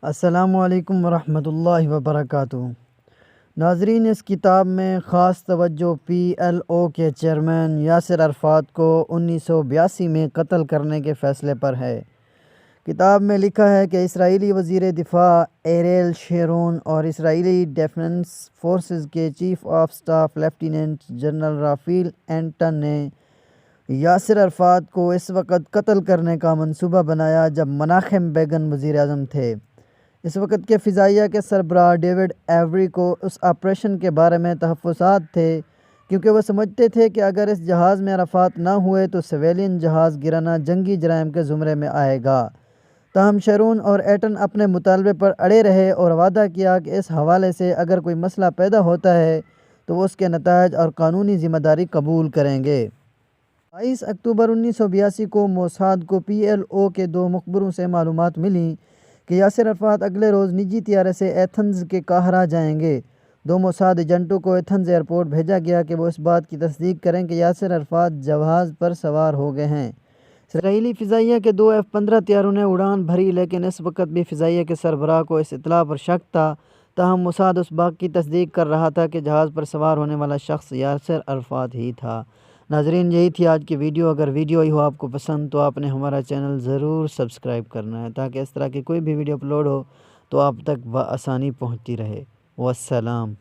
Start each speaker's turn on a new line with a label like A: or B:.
A: السلام علیکم ورحمۃ اللہ وبرکاتہ۔ ناظرین، اس کتاب میں خاص توجہ پی ایل او کے چیئرمین یاسر عرفات کو 1982 میں قتل کرنے کے فیصلے پر ہے۔ کتاب میں لکھا ہے کہ اسرائیلی وزیر دفاع ایریل شیرون اور اسرائیلی ڈیفنس فورسز کے chief of staff lieutenant general Rafael Eitan نے یاسر عرفات کو اس وقت قتل کرنے کا منصوبہ بنایا جب مناخم بیگن وزیر اعظم تھے۔ اس وقت کے فضائیہ کے سربراہ ڈیوڈ ایوری کو اس آپریشن کے بارے میں تحفظات تھے، کیونکہ وہ سمجھتے تھے کہ اگر اس جہاز میں عرفات نہ ہوئے تو سویلین جہاز گرانا جنگی جرائم کے زمرے میں آئے گا۔ تاہم شیرون اور ایٹن اپنے مطالبے پر اڑے رہے اور وعدہ کیا کہ اس حوالے سے اگر کوئی مسئلہ پیدا ہوتا ہے تو وہ اس کے نتائج اور قانونی ذمہ داری قبول کریں گے۔ 22 اکتوبر 1982 کو موساد کو پی ایل او کے 2 مخبروں سے معلومات ملیں کہ یاسر عرفات اگلے روز نجی طیارے سے ایتھنز کے قاہرہ جائیں گے۔ 2 موساد ایجنٹوں کو ایتھنز ایئرپورٹ بھیجا گیا کہ وہ اس بات کی تصدیق کریں کہ یاسر عرفات جہاز پر سوار ہو گئے ہیں۔ اسرائیلی فضائیہ کے 2 F-15 طیاروں نے اڑان بھری، لیکن اس وقت بھی فضائیہ کے سربراہ کو اس اطلاع پر شک تھا۔ تاہم موساد اس بات کی تصدیق کر رہا تھا کہ جہاز پر سوار ہونے والا شخص یاسر عرفات ہی تھا۔ ناظرین، یہی تھی آج کی ویڈیو۔ اگر ویڈیو ہو آپ کو پسند تو آپ نے ہمارا چینل ضرور سبسکرائب کرنا ہے تاکہ اس طرح کی کوئی بھی ویڈیو اپلوڈ ہو تو آپ تک بآسانی پہنچتی رہے۔ والسلام۔